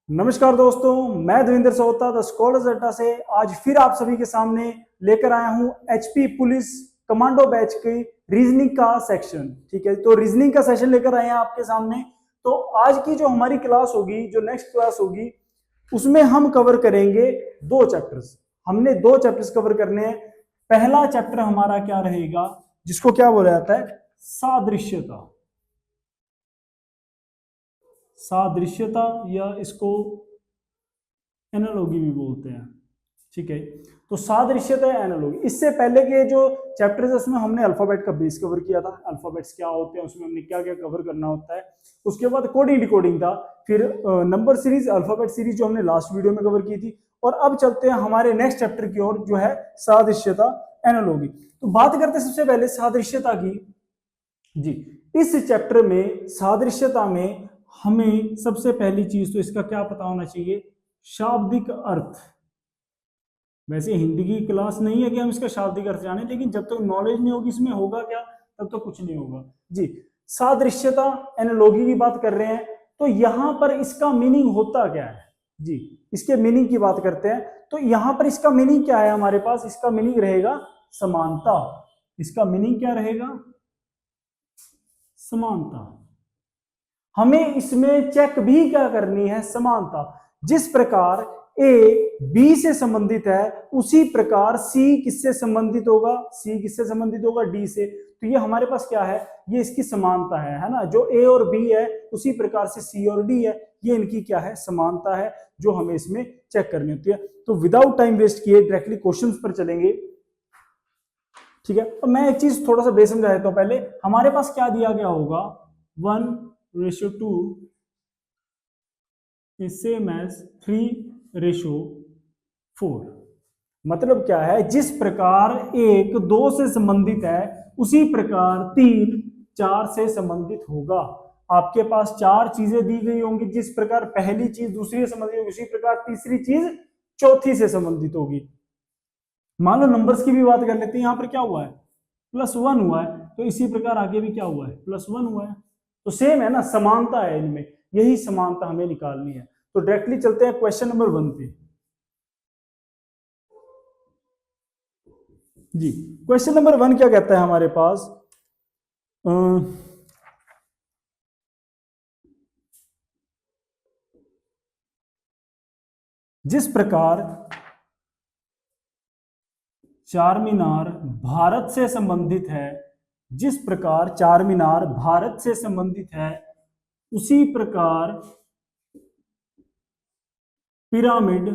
नमस्कार दोस्तों, मैं देवेंद्र सोहता द स्कॉलर्स अड्डा से आज फिर आप सभी के सामने लेकर आया हूं एचपी पुलिस कमांडो बैच की रीजनिंग का सेक्शन। ठीक है, तो रीजनिंग का सेशन लेकर आए हैं आपके सामने। तो आज की जो हमारी क्लास होगी, जो नेक्स्ट क्लास होगी, उसमें हम कवर करेंगे दो चैप्टर्स। हमने दो चैप्टर्स कवर करने हैं। पहला चैप्टर हमारा क्या रहेगा, जिसको क्या बोला जाता है, सादृश्यता। सादृश्यता या इसको एनालॉजी भी बोलते हैं। ठीक है, तो सादृश्यता या एनालॉजी। इससे पहले के जो चैप्टर्स है उसमें हमने अल्फाबेट का बेस कवर किया था, अल्फाबेट्स क्या होते हैं, उसमें हमने क्या क्या कवर करना होता है। उसके बाद कोडिंग डिकोडिंग था, फिर नंबर सीरीज, अल्फाबेट सीरीज जो हमने लास्ट वीडियो में कवर की थी। और अब चलते हैं हमारे नेक्स्ट चैप्टर की ओर, जो है सादृश्यता एनालॉजी। तो बात करते हैं सबसे पहले सादृश्यता की। जी, इस चैप्टर में सादृश्यता में हमें सबसे पहली चीज तो इसका क्या पता होना चाहिए, शाब्दिक अर्थ। वैसे हिंदी की क्लास नहीं है कि हम इसका शाब्दिक अर्थ जाने, लेकिन जब तक नॉलेज नहीं होगी इसमें होगा क्या, तब तक कुछ नहीं होगा। जी, सादृश्यता एनालॉजी की बात कर रहे हैं, तो यहां पर इसका मीनिंग होता क्या है। जी, इसके मीनिंग की बात करते हैं। तो यहां पर इसका मीनिंग क्या है हमारे पास, इसका मीनिंग रहेगा समानता। इसका मीनिंग क्या रहेगा, समानता। हमें इसमें चेक भी क्या करनी है, समानता। जिस प्रकार ए बी से संबंधित है, उसी प्रकार सी किससे संबंधित होगा, सी किससे संबंधित होगा, डी से। तो ये हमारे पास क्या है, ये इसकी समानता है ना। जो ए और बी है उसी प्रकार से सी और डी है, ये इनकी क्या है, समानता है, जो हमें इसमें चेक करनी होती है। तो विदाउट टाइम वेस्ट किए डायरेक्टली क्वेश्चंस पर चलेंगे। ठीक है, तो मैं एक चीज थोड़ा सा बेस समझा देता हूं पहले। हमारे पास क्या दिया गया होगा, 1:2 is same as 3:4। मतलब क्या है, जिस प्रकार एक 2 से संबंधित है, उसी प्रकार 3 4 से संबंधित होगा। आपके पास चार चीजें दी गई होंगी, जिस प्रकार पहली चीज दूसरी से संबंधित होगी, उसी प्रकार तीसरी चीज चौथी से संबंधित होगी। मान लो नंबर्स की भी बात कर लेते हैं, यहां पर क्या हुआ है, +1 हुआ है, तो इसी प्रकार आगे भी क्या हुआ है, +1 हुआ है। तो सेम है ना, समानता है इनमें, यही समानता हमें निकालनी है। तो डायरेक्टली चलते हैं क्वेश्चन नंबर 1 पे। जी, क्वेश्चन नंबर 1 क्या कहता है हमारे पास, जिस प्रकार चार मीनार भारत से संबंधित है, जिस प्रकार चार मीनार भारत से संबंधित है, उसी प्रकार पिरामिड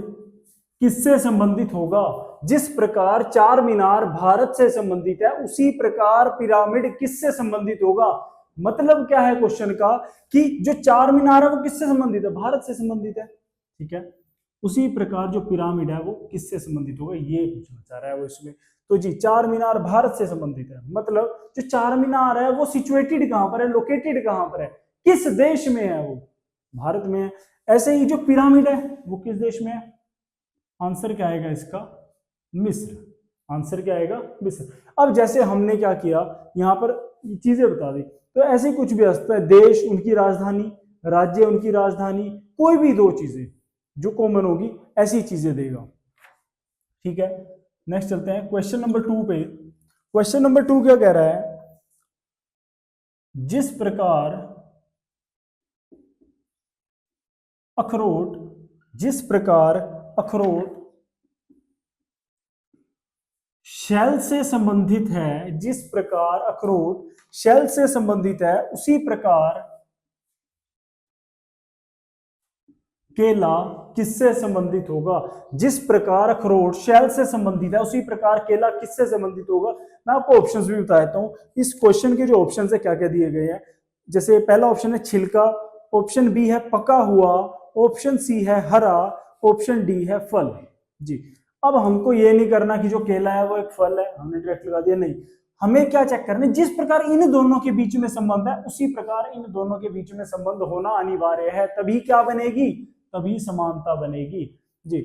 किससे संबंधित होगा। जिस प्रकार चार मीनार भारत से संबंधित है, उसी प्रकार पिरामिड किससे संबंधित होगा। मतलब क्या है क्वेश्चन का, कि जो चार मीनार है वो किससे संबंधित है, भारत से संबंधित है। ठीक है, उसी प्रकार जो पिरामिड है वो किससे संबंधित होगा, ये पूछना चाह रहा है वो इसमें। तो जी, चार मीनार भारत से संबंधित है, मतलब जो चार मीनार है वो सिचुएटेड कहां पर है, लोकेटेड कहां पर है, किस देश में है, वो भारत में है। ऐसे ही जो पिरामिड है वो किस देश में है, आंसर क्या आएगा इसका, मिस्र। आंसर क्या आएगा, मिस्र। अब जैसे हमने क्या किया, यहां पर चीजें बता दी, तो ऐसे कुछ भी असता है, देश उनकी राजधानी, राज्य उनकी राजधानी, कोई भी दो चीजें जो कॉमन होगी ऐसी चीजें देगा। ठीक है, नेक्स्ट चलते हैं क्वेश्चन नंबर 2 पे। क्वेश्चन नंबर 2 क्या कह रहा है, जिस प्रकार अखरोट, जिस प्रकार अखरोट शेल से संबंधित है, जिस प्रकार अखरोट शेल से संबंधित है, उसी प्रकार केला किससे संबंधित होगा। जिस प्रकार अखरोट शेल से संबंधित है, उसी प्रकार केला किससे संबंधित होगा। मैं आपको ऑप्शंस भी बता देता हूं। इस क्वेश्चन के जो ऑप्शंस है क्या क्या दिए गए हैं, जैसे पहला ऑप्शन है छिलका, ऑप्शन बी है पका हुआ, ऑप्शन सी है हरा, ऑप्शन डी है फल। जी, अब हमको ये नहीं करना कि जो केला है वो एक फल है, हमने डायरेक्ट लगा दिया, नहीं। हमें क्या चेक करना है, जिस प्रकार इन दोनों के बीच में संबंध है, उसी प्रकार इन दोनों के बीच में संबंध होना अनिवार्य है, तभी क्या बनेगी, तभी समानता बनेगी। जी,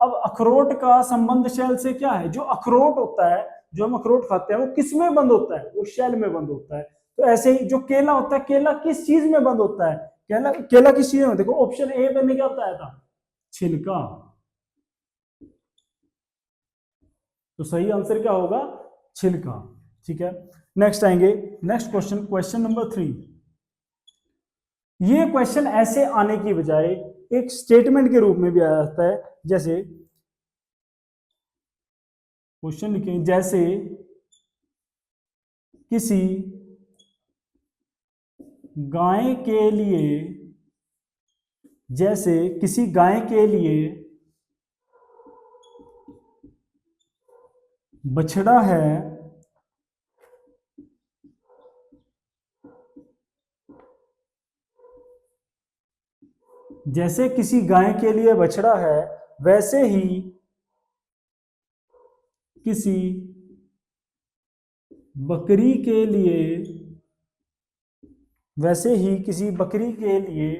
अब अखरोट का संबंध शेल से क्या है, जो अखरोट होता है, जो हम अखरोट खाते हैं वो किस में बंद होता है, वो शेल में बंद होता है। तो ऐसे ही जो केला होता है, केला किस चीज में बंद होता है, केला, केला किस चीज में, देखो ऑप्शन ए मैंने क्या बताया था, छिलका। तो सही आंसर क्या होगा, छिलका। ठीक है, नेक्स्ट आएंगे, नेक्स्ट क्वेश्चन, क्वेश्चन नंबर 3। ये क्वेश्चन ऐसे आने की बजाय एक स्टेटमेंट के रूप में भी आ जाता है, जैसे क्वेश्चन लिखें, जैसे किसी गाय के लिए, जैसे किसी गाय के लिए बछड़ा है, जैसे किसी गाय के लिए बछड़ा है, वैसे ही किसी बकरी के लिए, वैसे ही किसी बकरी के लिए,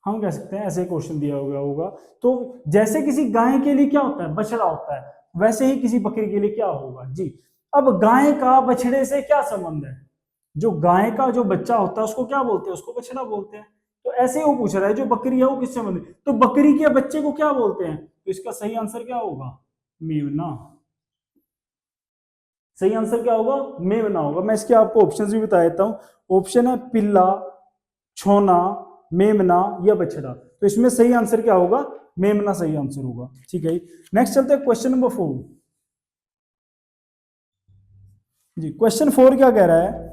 हम कह सकते हैं ऐसे क्वेश्चन दिया हुआ होगा। तो जैसे किसी गाय के लिए क्या होता है, बछड़ा होता है, वैसे ही किसी बकरी के लिए क्या होगा जी। अब गाय का बछड़े से क्या संबंध है, जो गाय का जो बच्चा होता है उसको क्या बोलते हैं, उसको बछड़ा बोलते हैं। तो ऐसे ही वो पूछ रहा है जो बकरी है वो किससे संबंधित, तो बकरी के बच्चे को क्या बोलते हैं, तो इसका सही आंसर क्या होगा, मेमना। सही आंसर क्या होगा, मेमना होगा। मैं इसके आपको ऑप्शंस भी बता देता हूं। ऑप्शन है पिल्ला, छोना, मेमना या बछड़ा। तो इसमें सही आंसर क्या होगा, मेमना सही आंसर होगा। ठीक है, नेक्स्ट चलते हैं क्वेश्चन नंबर 4 जी। क्वेश्चन 4 क्या कह रहा है,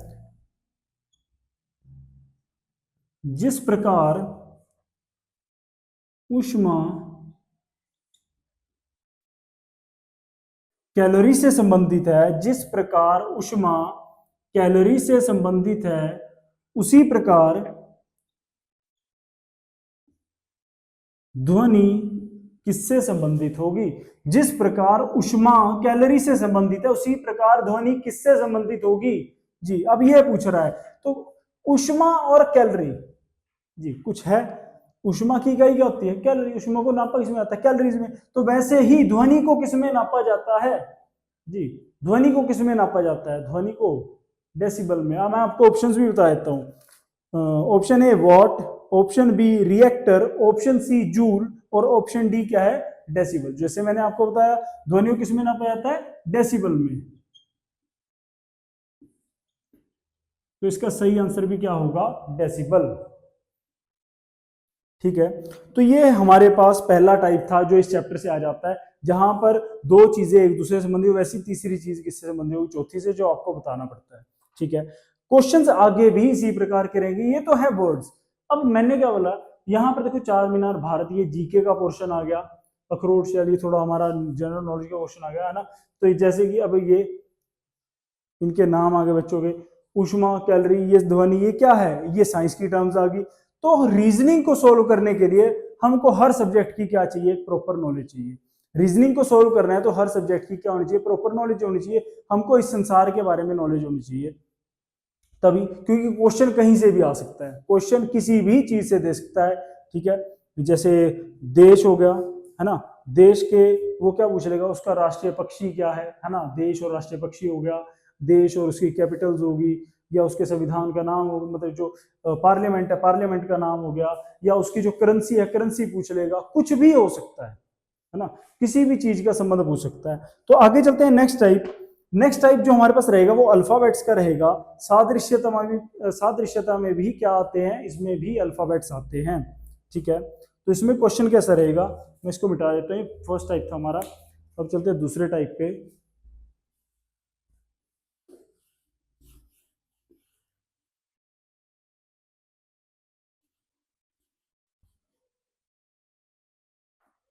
जिस प्रकार ऊष्मा कैलोरी से संबंधित है, जिस प्रकार ऊष्मा कैलोरी से संबंधित है, उसी प्रकार ध्वनि किससे संबंधित होगी। जिस प्रकार ऊष्मा कैलोरी से संबंधित है, उसी प्रकार ध्वनि किससे संबंधित होगी जी। अब यह पूछ रहा है, तो ऊष्मा और कैलोरी जी कुछ है, ऊष्मा की इकाई क्या होती है, कैलोरी। ऊष्मा को नापा किसमें आता है, कैलोरीज में। तो वैसे ही ध्वनि को किसमें नापा जाता है जी, ध्वनि को किसमें नापा जाता है, ध्वनि को डेसिबल में। अब मैं आपको ऑप्शंस भी बता देता हूं। Option A watt, option B reactor, option C joule और ऑप्शन डी क्या है, डेसिबल। जैसे मैंने आपको बताया ध्वनि को किसमें नापा जाता है, डेसिबल में। तो इसका सही आंसर भी क्या होगा, डेसिबल। ठीक है, तो ये हमारे पास पहला टाइप था जो इस चैप्टर से आ जाता है, जहां पर दो चीजें एक दूसरे से संबंधित हो, वैसी तीसरी चीज किससे संबंधित होगी, चौथी से, जो आपको बताना पड़ता है। ठीक है, क्वेश्चंस आगे भी इसी प्रकार के रहेंगे। ये तो है वर्ड्स। अब मैंने क्या बोला, यहाँ पर देखो चार मीनार भारत, ये जीके का पोर्शन आ गया, अखरोट शैली थोड़ा हमारा जनरल नॉलेज का क्वेश्चन आ गया है ना। तो जैसे कि अब ये इनके नाम आगे बच्चों के, ऊष्मा, कैलोरी, ये ध्वनि, ये क्या है, ये साइंस की टर्म्स आ गई। तो रीजनिंग को सोल्व करने के लिए हमको हर सब्जेक्ट की क्या चाहिए, प्रॉपर नॉलेज चाहिए। रीजनिंग को सोल्व करना है तो हर सब्जेक्ट की क्या होनी चाहिए, प्रॉपर नॉलेज होनी चाहिए। हमको इस संसार के बारे में नॉलेज होनी चाहिए तभी, क्योंकि क्वेश्चन कहीं से भी आ सकता है, क्वेश्चन किसी भी चीज से दे सकता है। ठीक है, जैसे देश हो गया, है ना, देश के वो क्या पूछ लेगा, उसका राष्ट्रीय पक्षी क्या है ना, देश और राष्ट्रीय पक्षी हो गया, देश और उसकी कैपिटल्स होगी, या उसके संविधान का नाम हो, मतलब जो पार्लियामेंट है, पार्लियामेंट का नाम हो गया, या उसकी जो करेंसी है, करेंसी पूछ लेगा, कुछ भी हो सकता है ना, किसी भी चीज का संबंध पूछ सकता है। तो आगे चलते हैं नेक्स्ट टाइप। नेक्स्ट टाइप जो हमारे पास रहेगा वो अल्फाबेट्स का रहेगा। सादृश्यता में भी क्या आते हैं, इसमें भी अल्फाबेट्स आते हैं। ठीक है, तो इसमें क्वेश्चन कैसा रहेगा, मैं इसको मिटा देता हूँ। फर्स्ट टाइप था हमारा, अब चलते हैं दूसरे टाइप पे।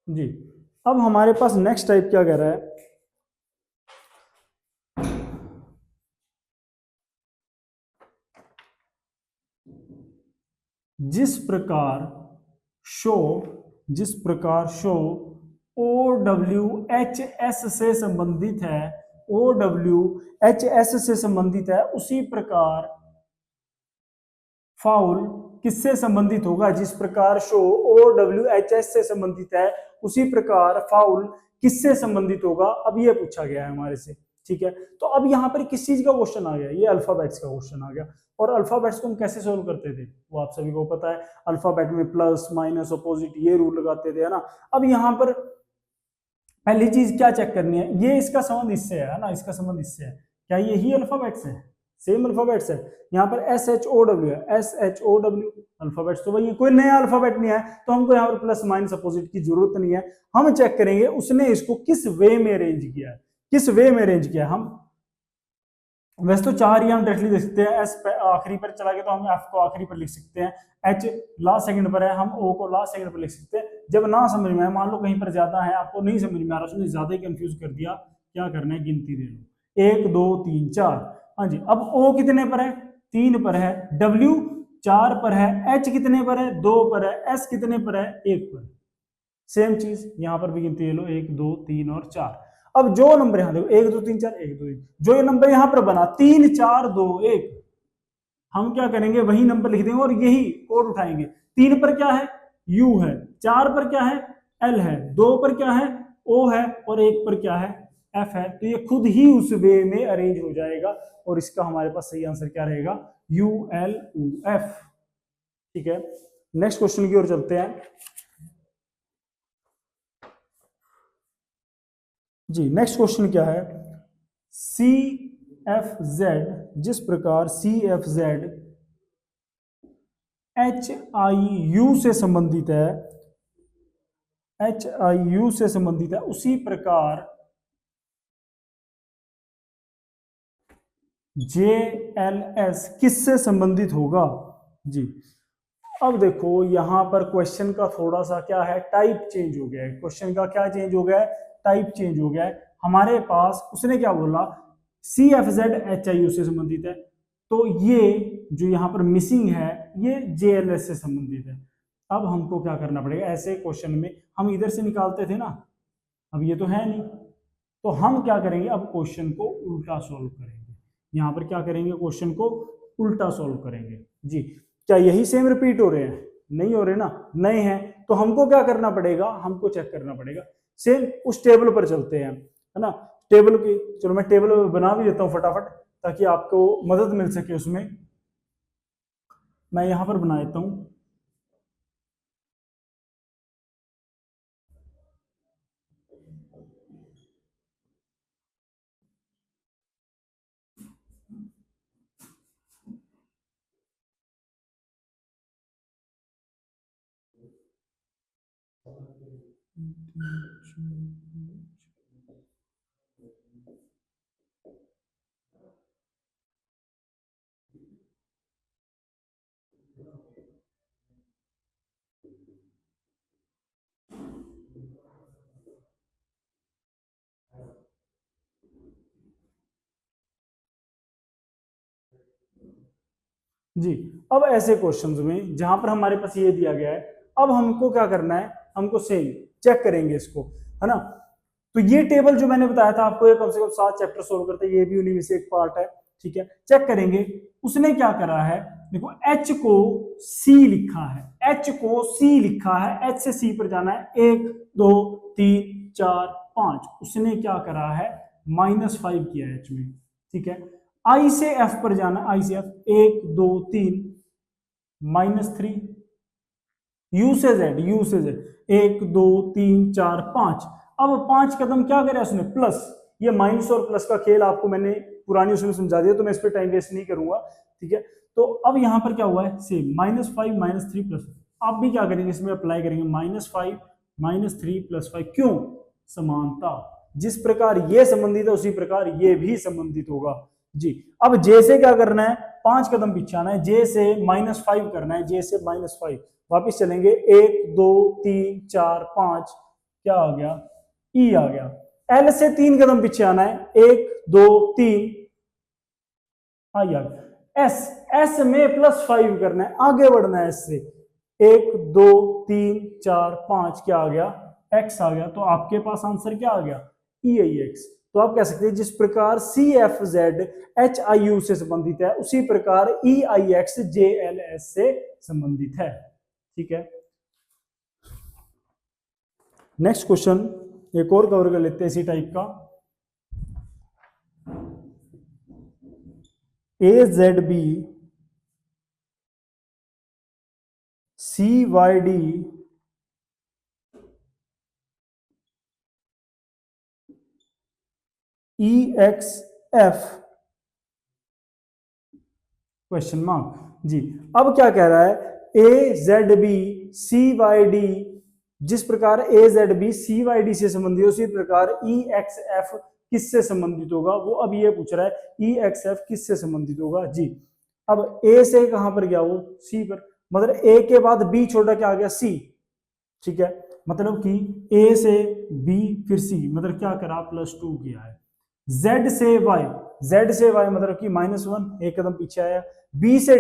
जी, अब हमारे पास नेक्स्ट टाइप क्या कह रहा है, जिस प्रकार शो OWHS से संबंधित है, OWHS से संबंधित है, उसी प्रकार फाउल किससे संबंधित होगा। जिस प्रकार शो OWHS से संबंधित है, उसी प्रकार फाउल किससे संबंधित होगा। अब ये पूछा गया है हमारे से। ठीक है। तो अब यहाँ पर किस चीज का क्वेश्चन आ गया, ये अल्फाबेट्स का क्वेश्चन आ गया। और अल्फाबेट्स को हम कैसे सोल्व करते थे वो आप सभी को पता है, अल्फाबेट में प्लस माइनस अपोजिट ये रूल लगाते थे, है ना। अब यहाँ पर पहली चीज क्या चेक करनी है, ये इसका संबंध इससे है ना, इसका संबंध इससे है, क्या यही अल्फाबेट्स है, सेम अल्फाबेट्स है। यहाँ पर एस एच ओ डब्ल्यू है, S H O W alphabets तो वही है, कोई नया अल्फाबेट नहीं है, तो हमको यहाँ पर प्लस माइनस अपोजिट की जरूरत नहीं है। हम चेक करेंगे उसने इसको किस वे में अरेंज किया है, किस वे में अरेंज किया है। हम वैसे तो चार ही हम डायरेक्टली देख सकते हैं, एस आखिरी पर चला गया तो हम एफ को आखिरी पर लिख सकते हैं, एच लास्ट सेकंड पर है हम ओ को लास्ट सेकंड पर लिख सकते हैं। जब ना समझ में आए, मान लो कहीं पर ज्यादा है, आपको नहीं समझ में आ रहा, उसने ज्यादा ही कंफ्यूज कर दिया, क्या करना है, गिनती दे लो 1 2 3 4। हाँ जी, अब ओ कितने पर है, 3 पर है, डब्ल्यू 4 पर है, एच कितने पर है, 2 पर है, एस कितने पर है, 1 पर। सेम चीज यहां पर भी गिनती ले लो, 1 2 3 और 4। अब जो नंबर यहां देखो 1 2 3 4 1 2 3, जो ये नंबर यहां पर बना 3 4 2 1, हम क्या करेंगे वही नंबर लिख देंगे और यही कोड उठाएंगे। 3 पर क्या है, यू है, 4 पर क्या है, एल है, 2 पर क्या है, ओ है, और 1 पर क्या है, एफ है। तो ये खुद ही उस वे में अरेंज हो जाएगा और इसका हमारे पास सही आंसर क्या रहेगा, यू एल यू एफ। ठीक है, नेक्स्ट क्वेश्चन की ओर चलते हैं जी। नेक्स्ट क्वेश्चन क्या है, सी एफ जेड, जिस प्रकार C F Z H I U से संबंधित है, एच आई यू से संबंधित है, उसी प्रकार जे एल एस किससे संबंधित होगा जी। अब देखो यहां पर क्वेश्चन का थोड़ा सा क्या है, टाइप चेंज हो गया है, क्वेश्चन का क्या चेंज हो गया है, टाइप चेंज हो गया है। हमारे पास उसने क्या बोला, C F Z H I U से संबंधित है, तो ये जो यहाँ पर मिसिंग है ये जे एल एस से संबंधित है। अब हमको क्या करना पड़ेगा, ऐसे क्वेश्चन में हम इधर से निकालते थे ना, अब ये तो है नहीं, तो हम क्या करेंगे, अब क्वेश्चन को उल्टा सोल्व करेंगे। यहाँ पर क्या करेंगे, क्वेश्चन को उल्टा सोल्व करेंगे जी। क्या यही सेम रिपीट हो रहे हैं, नहीं हो रहे ना, नए हैं, तो हमको क्या करना पड़ेगा, हमको चेक करना पड़ेगा। सेम उस टेबल पर चलते हैं, है ना, टेबल की, चलो मैं टेबल बना भी देता हूँ फटाफट ताकि आपको मदद मिल सके उसमें। मैं यहां पर बना देता हूं, जी। अब ऐसे क्वेश्चंस में जहां पर हमारे पास ये दिया गया है, अब हमको क्या करना है, हमको सेम चेक करेंगे इसको, है ना। तो ये टेबल जो मैंने बताया था आपको, ये कम से कम 7 चैप्टर सोल्व करते हैं, ये भी उन्हीं में से एक पार्ट है। ठीक है, चेक करेंगे उसने क्या करा है, देखो एच को सी लिखा है, एच को सी लिखा है, एच से सी पर जाना है 1 2 3 4 5, उसने क्या करा है, -5 किया है एच में। ठीक है, आई से एफ पर जाना, आई से एफ 1 2 3 -3, यू से जेड, यू से जेड 1 2 3 4 5। अब 5 कदम क्या करे उसने, प्लस, ये माइनस और प्लस का खेल आपको मैंने पुरानी उसमें समझा दिया, तो मैं इस पर टाइम वेस्ट नहीं करूंगा। ठीक है, तो अब यहां पर क्या हुआ है, सेम -5 -3 प्लस, आप भी क्या करेंगे इसमें अप्लाई करेंगे, -5 -3 +5, क्यों, समानता, जिस प्रकार ये संबंधित है उसी प्रकार ये भी संबंधित होगा जी। अब जे से क्या करना है, 5 कदम पीछे आना है, जे से -5 करना है, जे से -5, वापिस चलेंगे 1 2 3 4 5, क्या आ गया, ई आ गया। एल से 3 कदम पीछे आना है, 1 2 3, आई आ गया। एस, एस में +5 करना है, आगे बढ़ना है एस से, 1 2 3 4 5, क्या आ गया, एक्स आ गया। तो आपके पास आंसर क्या आ गया, ई आई एक्स। तो आप कह सकते हैं जिस प्रकार C F Z H I U से संबंधित है, उसी प्रकार E I X J L S से संबंधित है। ठीक है, नेक्स्ट क्वेश्चन एक और कवर कर लेते हैं इसी टाइप का। AZB CYD EXF question mark जी। अब क्या कह रहा है, AZB CYD, जिस प्रकार AZB CYD से संबंधित उसी प्रकार EXF किससे संबंधित होगा, वो अब ये पूछ रहा है EXF किससे संबंधित होगा जी। अब A से कहां पर गया, वो C पर, मतलब A के बाद B छोटा क्या आ गया, C, ठीक है। मतलब कि A से B फिर C, मतलब क्या करा, +2 किया है। Z से Y मतलब कि -1, एक कदम पीछे आया। B से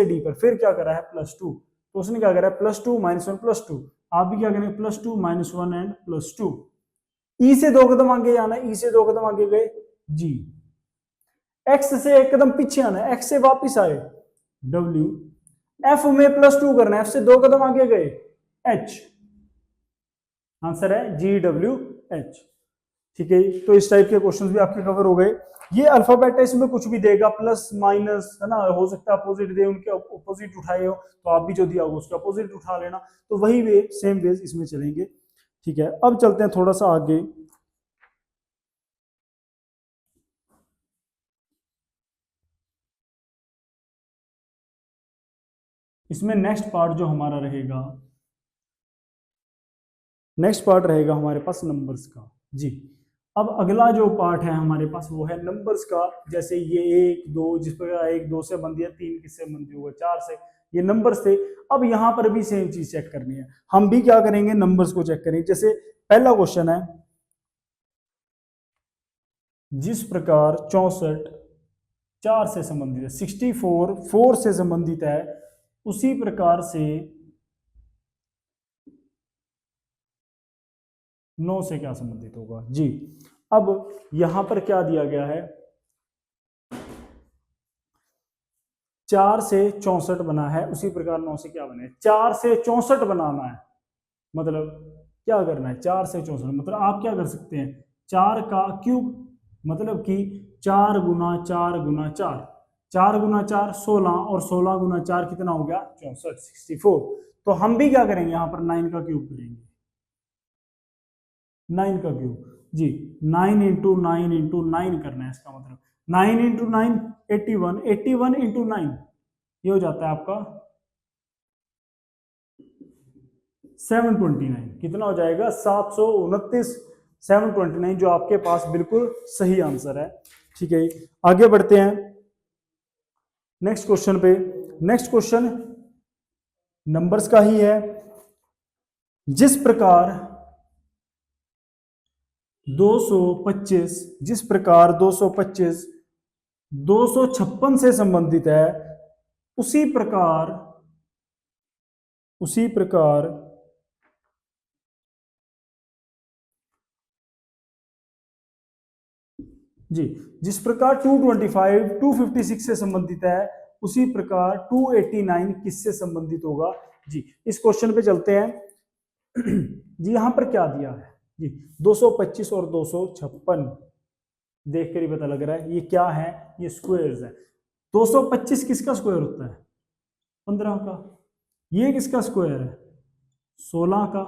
D पर फिर क्या करा है, +2, तो उसने क्या करा है, +2 -1 +2। आप भी क्या करेंगे, +2 -1 एंड +2। E से 2 कदम आगे जाना है, E से 2 कदम आगे गए जी। X से एक कदम पीछे आना है, X से वापिस आए W। F में +2 करना है, F से 2 कदम आगे गए H, आंसर है GWH, ठीक है। तो इस टाइप के क्वेश्चंस भी आपके कवर हो गए। ये अल्फाबेट है, इसमें कुछ भी देगा, प्लस माइनस, है ना, हो सकता है अपोजिट दे, उनके अपोजिट उठाए हो तो आप भी जो दिया होगा उसके अपोजिट उठा लेना। तो वही वे, सेम वेज इसमें चलेंगे, ठीक है। अब चलते हैं थोड़ा सा आगे। इसमें नेक्स्ट पार्ट जो हमारा रहेगा, नेक्स्ट पार्ट रहेगा हमारे पास नंबर्स का जी। अब अगला जो पार्ट है हमारे पास वो है नंबर्स का। जैसे ये 1 2, जिस प्रकार 1 2 से बन दिया, 3 किससे बन दिया, 4 से, ये नंबर्स थे। अब यहां पर भी सेम चीज चेक करनी है, हम भी क्या करेंगे, नंबर्स को चेक करेंगे। जैसे पहला क्वेश्चन है, जिस प्रकार 64 4 से संबंधित है, 64 4 से संबंधित है, उसी प्रकार से 9 से क्या संबंधित होगा जी। अब यहां पर क्या दिया गया है, 4 से 64 बना है, उसी प्रकार 9 से क्या बने, 4 से 64 बनाना है। मतलब क्या करना है, 4 से 64, मतलब आप क्या कर सकते हैं, 4 का क्यूब, मतलब कि 4 गुना 4 गुना 4, 4 गुना 4 16, और 16 गुना 4 कितना हो गया, 64, 64। तो हम भी क्या करेंगे, यहां पर 9 का क्यूब करेंगे, 9 का क्यूब जी। 9 इंटू 9 इंटू 9 करना है, इसका मतलब 9 इंटू 9 81, 81 इंटू 9 ये हो जाता है आपका 729, कितना हो जाएगा, 729, 729, जो आपके पास बिल्कुल सही आंसर है, ठीक है। आगे बढ़ते हैं नेक्स्ट क्वेश्चन पे। नेक्स्ट क्वेश्चन नंबर्स का ही है। जिस प्रकार 225, जिस प्रकार 225 256 से संबंधित है, उसी प्रकार जी, जिस प्रकार 225 256 से संबंधित है, उसी प्रकार 289 किससे संबंधित होगा जी। इस क्वेश्चन पे चलते हैं जी। यहां पर क्या दिया है जी, 225 और 256, देख कर ही पता लग रहा है ये क्या है, ये स्क्वायर्स है। 225 किसका स्क्वायर होता है, 15 का। ये किसका स्क्वायर है, 16 का।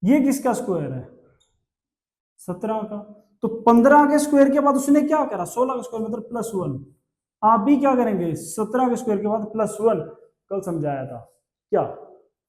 ये किसका स्क्वायर है, 17 का। तो 15 के स्क्वायर के बाद उसने क्या करा, 16 का स्क्वायर मतलब +1। आप भी क्या करेंगे, 17 के स्क्वायर के बाद +1। कल समझाया था क्या,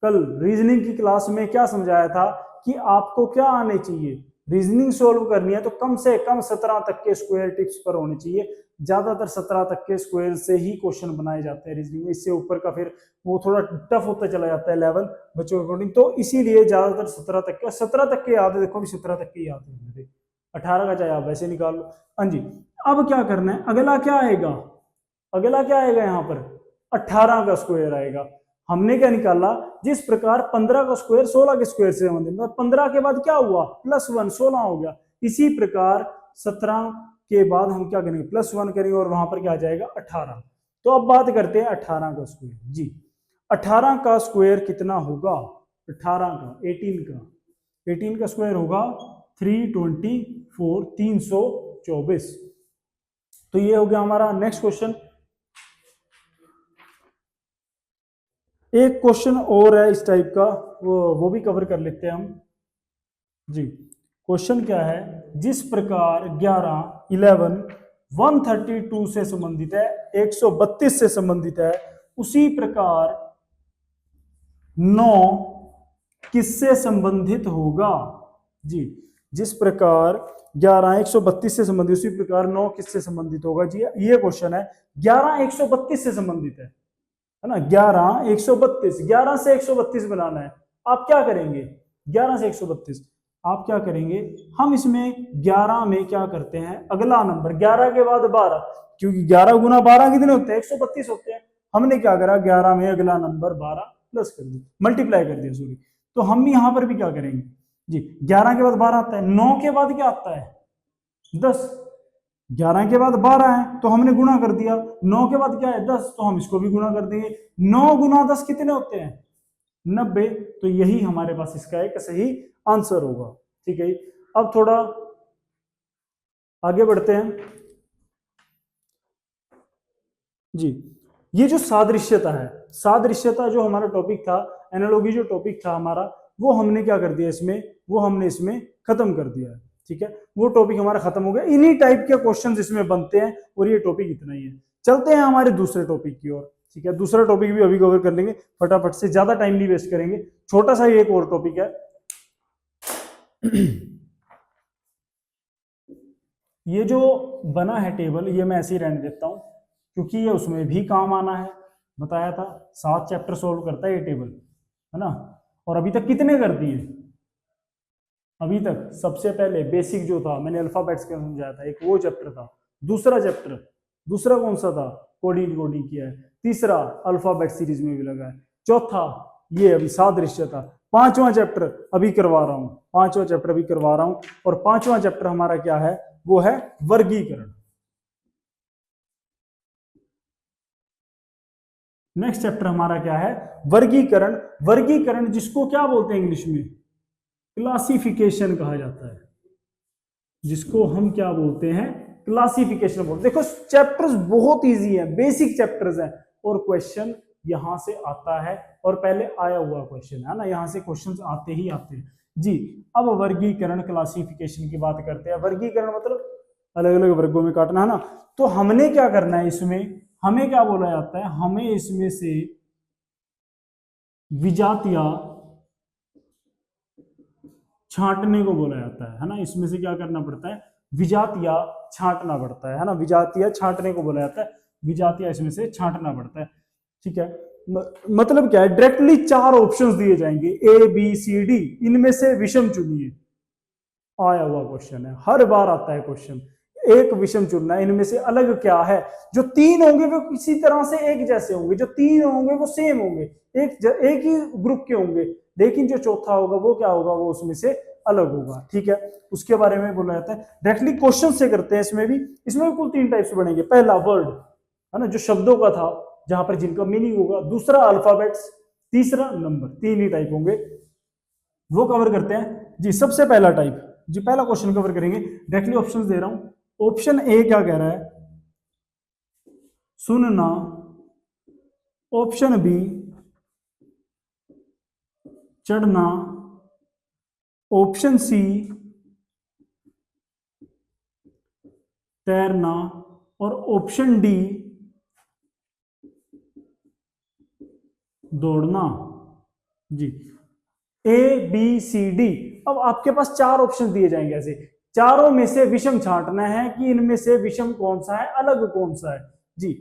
कल रीजनिंग की क्लास में क्या समझाया था कि आपको क्या आने चाहिए, रीजनिंग सोल्व करनी है तो कम से कम 17 तक के स्क्वायर टिप्स पर होने चाहिए। ज्यादातर 17 तक के स्क्वायर से ही क्वेश्चन बनाए जाते हैं रीजनिंग में, इससे ऊपर का फिर वो थोड़ा टफ होता चला जाता है लेवल बच्चों के अकॉर्डिंग। तो इसीलिए ज्यादातर 17 तक के, 17 तक के याद है, देखो अभी 17 तक के याद है, 18 का चाहे आप वैसे निकाल लो। हाँ जी, अब क्या करना है, अगला क्या आएगा, अगला क्या आएगा, यहाँ पर 18 का स्क्वायर आएगा। हमने क्या निकाला, जिस प्रकार 15 का स्क्वायर 16 के स्क्वायर से संबंधित, मतलब 15 के बाद क्या हुआ, +1, 16 हो गया। इसी प्रकार 17 के बाद हम क्या करेंगे, +1 करेंगे, और वहां पर क्या आ जाएगा, 18। तो अब बात करते हैं 18 का स्क्वायर जी। 18 का स्क्वायर कितना होगा, 18 का, 18 का, 18 का स्क्वायर होगा 324, 324। तो ये हो गया हमारा नेक्स्ट क्वेश्चन। एक क्वेश्चन और है इस टाइप का, वो भी कवर कर लेते हैं हम जी। क्वेश्चन क्या है, जिस प्रकार 11, 11, 132 से संबंधित है, 132 से संबंधित है, उसी प्रकार 9 किससे संबंधित होगा जी। जिस प्रकार 11 132 से संबंधित, उसी प्रकार 9 किससे संबंधित होगा जी। ये क्वेश्चन है, 11 132 से संबंधित है ना। 11 132, 11 से 132 बनाना है। आप क्या करेंगे, 11 से 132 आप क्या करेंगे, हम इसमें 11 में क्या करते हैं, अगला नंबर 11 के बाद 12, क्योंकि 11 गुना 12 कितने होते हैं, 132 होते हैं। हमने क्या करा, 11 में अगला नंबर 12 प्लस कर दिया, मल्टीप्लाई कर दिया सॉरी। तो हम यहां पर भी क्या करेंगे जी, 11 के बाद 12 आता है, 9 के बाद क्या आता है 10, 11 के बाद 12 है तो हमने गुणा कर दिया, 9 के बाद क्या है 10, तो हम इसको भी गुणा कर देंगे। 9 गुना 10 कितने होते हैं 90। तो यही हमारे पास इसका एक सही आंसर होगा। ठीक है, अब थोड़ा आगे बढ़ते हैं जी। ये जो सादृश्यता है, सादृश्यता जो हमारा टॉपिक था, एनालॉजी जो टॉपिक था हमारा, वो हमने क्या कर दिया इसमें, वो हमने इसमें खत्म कर दिया है। ठीक है, वो टॉपिक हमारा खत्म हो गया। इन्हीं टाइप के क्वेश्चंस इसमें बनते हैं और ये टॉपिक इतना ही है। चलते हैं हमारे दूसरे टॉपिक की ओर। ठीक है, दूसरा टॉपिक भी अभी कवर कर लेंगे फटाफट से, ज्यादा टाइम नहीं वेस्ट करेंगे। छोटा सा एक और टॉपिक है ये जो बना है टेबल, ये मैं ऐसे ही रहने देता हूं क्योंकि ये उसमें भी काम आना है। बताया था 7 चैप्टर सोल्व करता है ये टेबल, है ना। और अभी तक कितने कर दिए, अभी तक सबसे पहले बेसिक जो था मैंने अल्फाबेट्स का समझाया था, एक वो चैप्टर था। दूसरा चैप्टर, दूसरा कौन सा था, कोडिंग कोडिंग किया है। तीसरा अल्फाबेट सीरीज में भी लगा है। चौथा ये अभी सादृश्य था। पांचवा चैप्टर अभी करवा रहा हूं, पांचवा चैप्टर अभी करवा रहा हूं। और पांचवा चैप्टर हमारा क्या है, वो है वर्गीकरण। नेक्स्ट चैप्टर हमारा क्या है, वर्गीकरण। वर्गीकरण जिसको क्या बोलते हैं इंग्लिश में, क्लासिफिकेशन कहा जाता है, जिसको हम क्या बोलते हैं, क्लासिफिकेशन बोलते हैं। देखो चैप्टर्स बहुत इजी है, बेसिक चैप्टर्स हैं, और क्वेश्चन यहां से आता है, और पहले आया हुआ क्वेश्चन है ना, यहां से क्वेश्चंस आते ही आते हैं जी। अब वर्गीकरण क्लासिफिकेशन की बात करते हैं। वर्गीकरण मतलब अलग अलग वर्गों में काटना, है ना। तो हमने क्या करना है इसमें, हमें क्या बोला जाता है, हमें इसमें से विजातियां छांटने को बोला जाता है ना। इसमें से क्या करना पड़ता है, विजातियां छांटना पड़ता है ना। विजातियां छांटने को बोला जाता है, विजातियां इसमें से छांटना पड़ता है। ठीक है, मतलब क्या है, डायरेक्टली 4 ऑप्शंस दिए जाएंगे, ए बी सी डी, इनमें से विषम चुनिए। आया हुआ क्वेश्चन है, हर बार आता है क्वेश्चन, एक विषम चुनना है, इनमें से अलग क्या है। जो 3 होंगे वो किसी तरह से एक जैसे होंगे, जो 3 होंगे वो सेम होंगे, एक ही ग्रुप के होंगे, लेकिन जो चौथा होगा वो क्या होगा, वो उसमें से अलग होगा। ठीक है, उसके बारे में बोला जाता है। डायरेक्टली क्वेश्चन से करते हैं इसमें भी कुल 3 टाइप्स बनेंगे। पहला वर्ड, है ना, जो शब्दों का था, जहां पर जिनका मीनिंग होगा। दूसरा अल्फाबेट्स, तीसरा नंबर, 3 ही टाइप होंगे, वो कवर करते हैं जी। सबसे पहला टाइप जी, पहला क्वेश्चन कवर करेंगे, डायरेक्टली ऑप्शंस दे रहा हूं। ऑप्शन ए क्या कह रहा है, सुनना। ऑप्शन बी चढ़ना। ऑप्शन सी तैरना। और ऑप्शन डी दौड़ना जी। A B C D. अब आपके पास 4 ऑप्शन दिए जाएंगे ऐसे, चारों में से विषम छांटना है कि इनमें से विषम कौन सा है, अलग कौन सा है जी।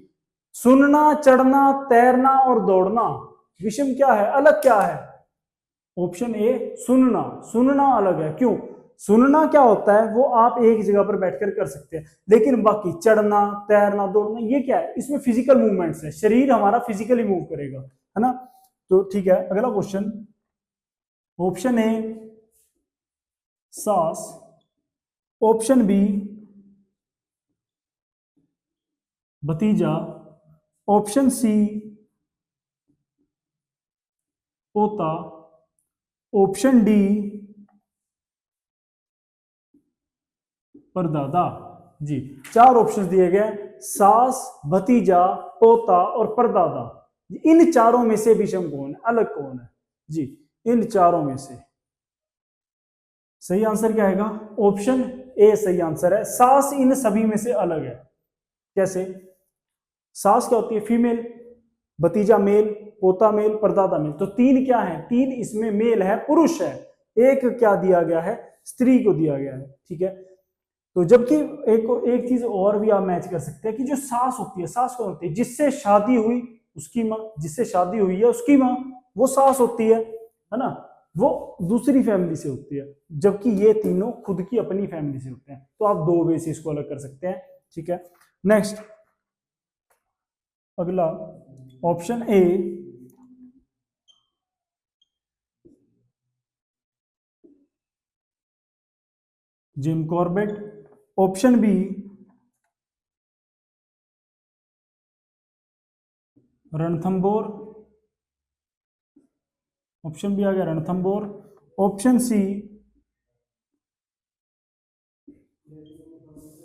सुनना, चढ़ना, तैरना और दौड़ना, विषम क्या है, अलग क्या है। ऑप्शन ए सुनना। सुनना अलग है, क्यों, सुनना क्या होता है, वो आप एक जगह पर बैठकर कर सकते हैं, लेकिन बाकी चढ़ना, तैरना, दौड़ना, ये क्या है, इसमें फिजिकल मूवमेंट्स है, शरीर हमारा फिजिकली मूव करेगा, है ना। तो ठीक है, अगला क्वेश्चन। ऑप्शन ए सांस। ऑप्शन बी भतीजा। ऑप्शन सी पोता। ऑप्शन डी परदादा जी, चार ऑप्शंस दिए गए, सास, भतीजा, पोता और परदादा। इन चारों में से विषम कौन है, अलग कौन है? जी, इन चारों में से सही आंसर क्या आएगा? ऑप्शन ए सही आंसर है। सास इन सभी में से अलग है। कैसे? सास क्या होती है? फीमेल, भतीजा मेल, पोता मेल, परदादा मेल। तो तीन क्या है? तीन इसमें मेल है, पुरुष है। एक क्या दिया गया है? स्त्री को दिया गया है। ठीक है, तो जबकि एक चीज और भी आप मैच कर सकते हैं कि जो सास होती है, सास कौन होती है? जिससे शादी हुई उसकी माँ, जिससे शादी हुई है उसकी माँ, वो सास होती है ना, वो दूसरी फैमिली से होती है। जबकि ये तीनों खुद की अपनी फैमिली से होते हैं। तो आप दो वे से इसको अलग कर सकते हैं। ठीक है, नेक्स्ट, अगला option A, Jim Corbett. Option B, Ranthambore. Option B आ गया Ranthambore. Option C,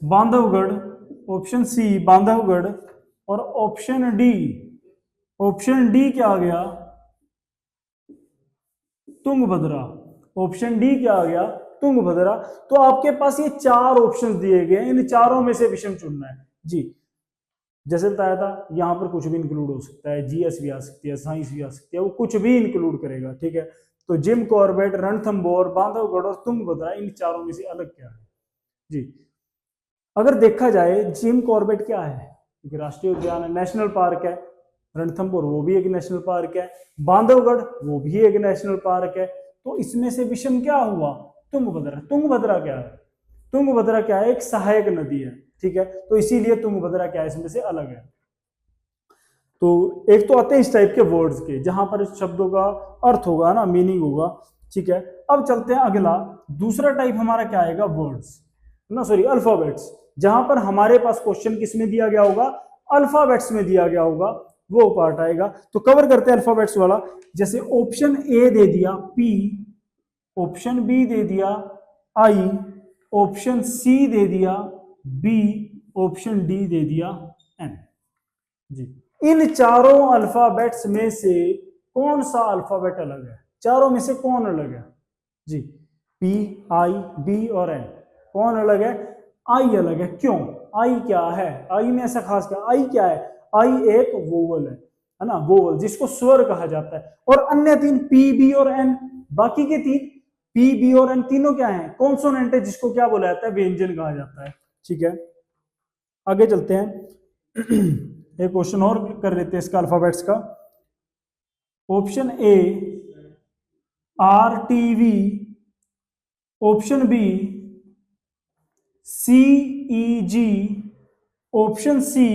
Bandhavgarh. Option C Bandhavgarh. और ऑप्शन डी क्या आ गया? तुंगभद्रा। ऑप्शन डी क्या आ गया? तुंगभद्रा। तो आपके पास ये चार ऑप्शंस दिए गए हैं, इन चारों में से विषम चुनना है। जी, जैसे बताया था, यहां पर कुछ भी इंक्लूड हो सकता है, जीएस भी आ सकती है, साइंस भी आ सकती है, वो कुछ भी इंक्लूड करेगा। ठीक है, तो जिम कॉर्बेट, रणथंबोर, बांधवगढ़ और तुंगभद्रा, इन चारों में से अलग क्या है? जी, अगर देखा जाए, जिम कॉर्बेट क्या है? एक राष्ट्रीय उद्यान है, नेशनल पार्क है। रणथंबोर वो भी एक नेशनल पार्क है। बांधवगढ़ वो भी एक नेशनल पार्क है। तो इसमें से विषम क्या हुआ? तुंगभद्रा। तुंगभद्रा क्या है? तुंगभद्रा क्या है? एक सहायक नदी है। ठीक है, तो इसीलिए तुंगभद्रा क्या है, इसमें से अलग है। तो एक तो आते हैं इस टाइप के वर्ड्स के, जहां पर शब्दों का अर्थ होगा ना, मीनिंग होगा। ठीक है, अब चलते हैं अगला। दूसरा टाइप हमारा क्या आएगा? वर्ड्स ना, सॉरी, अल्फाबेट्स। जहां पर हमारे पास क्वेश्चन किस में दिया गया होगा? अल्फाबेट्स में दिया गया होगा, वो पार्ट आएगा। तो कवर करते हैं अल्फाबेट्स वाला। जैसे ऑप्शन ए दे दिया पी, ऑप्शन बी दे दिया आई, ऑप्शन सी दे दिया बी, ऑप्शन डी दे दिया एन। जी, इन चारों अल्फाबेट्स में से कौन सा अल्फाबेट अलग है? चारों में से कौन अलग है? जी, पी, आई, बी और एन। कौन अलग है? आई अलग है। क्यों? आई क्या है? आई में ऐसा खास क्या? आई क्या है? आई एक वोवल है ना, वोवल, जिसको स्वर कहा जाता है। और अन्य तीन, पी, बी और एन, बाकी के तीन, पी, बी और एन, तीनों क्या है? कॉन्सोनेंट है, जिसको क्या बोला जाता है? व्यंजन कहा जाता है। ठीक है, आगे चलते हैं। एक क्वेश्चन और कर लेते हैं इसका, अल्फाबेट्स का। Option A R T V, option B C E G, option C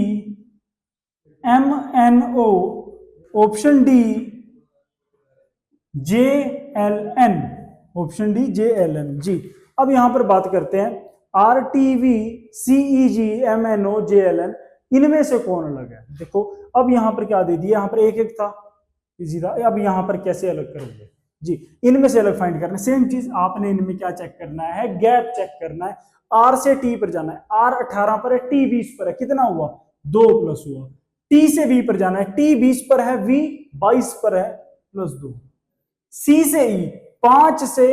M N O, option D J L N. Option D J L N. जी, अब यहां पर बात करते हैं, R T V, C E G, M N O, J L N, इनमें से कौन अलग है? देखो, अब यहां पर क्या दे दिया? यहां पर एक एक था, इजी था। अब यहां पर कैसे अलग करोगे? जी, इनमें से अलग फाइंड करना है। सेम चीज आपने इनमें क्या चेक करना है? गैप चेक करना है। आर से टी पर जाना है, आर 18 पर है, टी 20 पर है, कितना हुआ? 2 प्लस हुआ। टी से वी पर जाना है, टी 20 पर है, वी 22 पर है, प्लस 2। सी से ई, 5 से,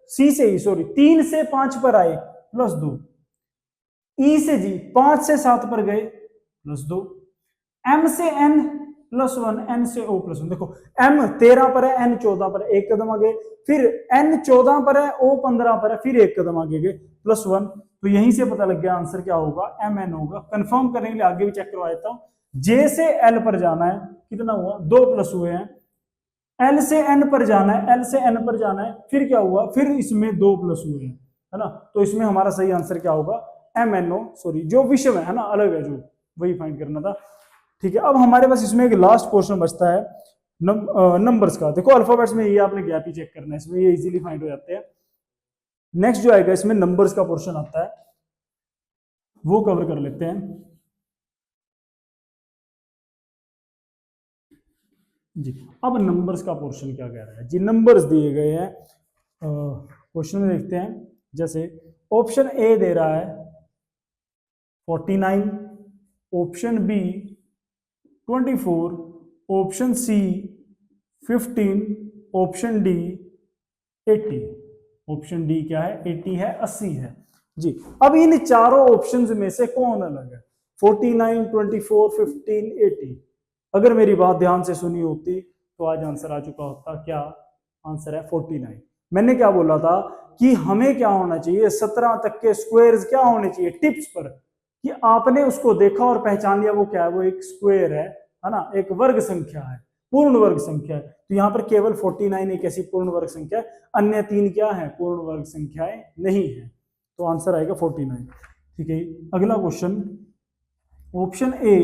सी से ई सॉरी 3 से 5 पर आए, प्लस 2। ई से जी, 5 से 7 पर गए, प्लस 2। एम से एन, प्लस 1। एन से ओ, प्लस 1। देखो, एम 13 पर है, एन 14 पर है, एक कदम आगे। फिर एन 14 पर है, ओ 15 पर है, फिर एक कदम आगे गए, प्लस 1। तो यहीं से पता लग गया आंसर क्या होगा? एम एन होगा। कंफर्म करने के लिए आगे भी चेक करवा देता हूं। जे से एल पर जाना है, कितना हुआ? 2 प्लस हुए हैं। एल से एन पर जाना है, एल से एन पर जाना है, फिर क्या हुआ? फिर इसमें 2 प्लस हुए हैं, है ना। तो इसमें हमारा सही आंसर क्या होगा? एम एन ओ, सॉरी, जो विषम है ना, अलग है, जो वही फाइंड करना था। ठीक है, अब हमारे पास इसमें एक लास्ट पोर्शन बचता है नंबर्स का। देखो, अल्फाबेट्स में ये आपने गैप ही चेक करना है, इसमें ये इजीली फाइंड हो जाते हैं। नेक्स्ट जो आएगा इसमें नंबर्स का पोर्शन आता है, वो कवर कर लेते हैं। जी, अब नंबर्स का पोर्शन क्या कह रहा है? जी, नंबर्स दिए गए हैं क्वेश्चन में, देखते हैं। जैसे ऑप्शन ए दे रहा है 49, option B 24, option C 15, option D 80। Option D क्या है? 80 है, 80 है जी। अब इन चारों ऑप्शंस में से कौन अलग है? 49, 24, 15, 80। अगर मेरी बात ध्यान से सुनी होती तो आज आंसर आ चुका होता। क्या आंसर है? 49। मैंने क्या बोला था कि हमें क्या होना चाहिए, 17 तक के स्क्वायर्स क्या होने चाहिए टिप्स पर, कि आपने उसको देखा और पहचान लिया वो क्या है, वो एक स्क्वायर है ना, एक वर्ग संख्या है, पूर्ण वर्ग संख्या है। तो यहाँ पर केवल 49 एक ऐसी पूर्ण वर्ग संख्या है, अन्य 3 क्या है? पूर्ण वर्ग संख्याएं नहीं है। तो आंसर आएगा 49। ठीक है, अगला question, option A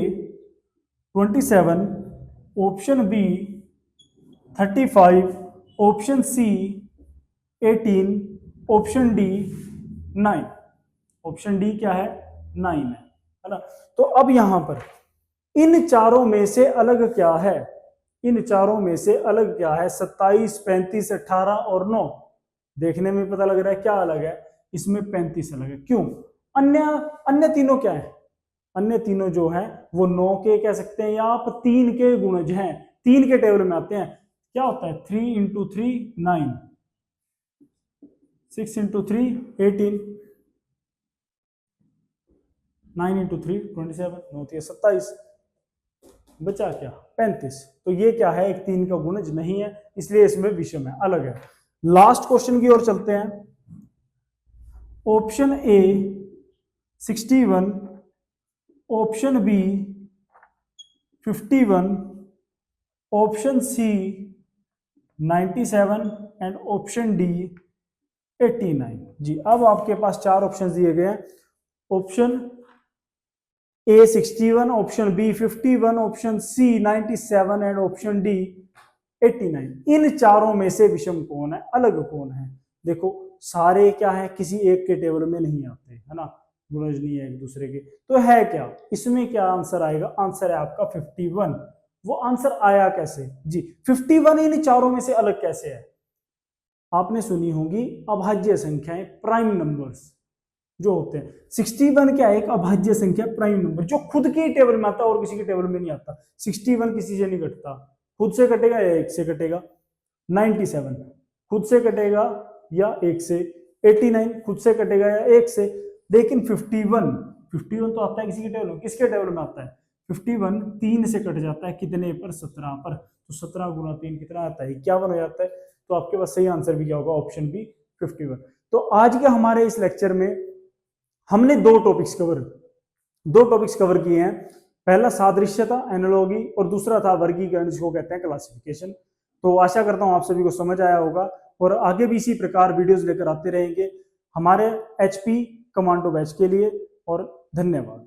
27, option B 35, option C 18, option D 9। Option D क्या है? 9 है ना। तो अब यहां पर इन चारों में से अलग क्या है? इन चारों में से अलग क्या है? 27, 35, 18 और 9। देखने में पता लग रहा है क्या अलग है, इसमें 35 अलग है। क्यों? अन्य अन्य तीनों क्या है? अन्य तीनों जो है वो 9 के कह सकते हैं, या आप 3 के गुणज हैं, 3 के टेबल में आते हैं। क्या होता है? 3 इंटू 3 9, 6 इंटू 3 18, 9 इंटू 3 27, 9 27, बचा क्या? 35। तो ये क्या है? एक 3 का गुणज नहीं है, इसलिए इसमें विषम है, अलग है। लास्ट क्वेश्चन की ओर चलते हैं। Option A 61, option B 51, option C 97 and option D 89। जी, अब आपके पास 4 ऑप्शन दिए गए हैं। Option A 61, option B 51, option C 97 and option D 89। इन चारों में से विषम कौन है, अलग कौन है? देखो सारे क्या है? किसी एक के टेबल में नहीं आते, है ना, गुणज नहीं है एक दूसरे के। तो है क्या इसमें? क्या आंसर आएगा? आंसर है आपका 51। वो आंसर आया कैसे जी? 51 इन चारों में से अलग कैसे है? आपने सुनी होगी अभाज्य संख्याएं, प्राइम नंबर्स जो होते हैं। 61 क्या है? एक अभाज्य संख्या, प्राइम नंबर, जो खुद के टेबल में आता है और किसी के टेबल में नहीं आता। 61 किसी से नहीं घटता, खुद से कटेगा या एक से कटेगा। 97 खुद से कटेगा या एक से। 89 खुद से कटेगा या एक से। लेकिन 51 तो आता है किसी के टेबल में। किसके टेबल में आता है? 51 3 से कट जाता है, कितने पर? 17 पर। तो 17 गुना 3 कितना आता है? 51 हो जाता है। तो आपके पास सही आंसर भी क्या होगा? Option B 51। तो आज के हमारे इस लेक्चर में हमने दो टॉपिक्स कवर किए हैं। पहला सादृश्यता, एनालॉजी, और दूसरा था वर्गीकरण, जिसको कहते हैं क्लासिफिकेशन। तो आशा करता हूं आप सभी को समझ आया होगा, और आगे भी इसी प्रकार वीडियोस लेकर आते रहेंगे हमारे एचपी कमांडो बैच के लिए। और धन्यवाद।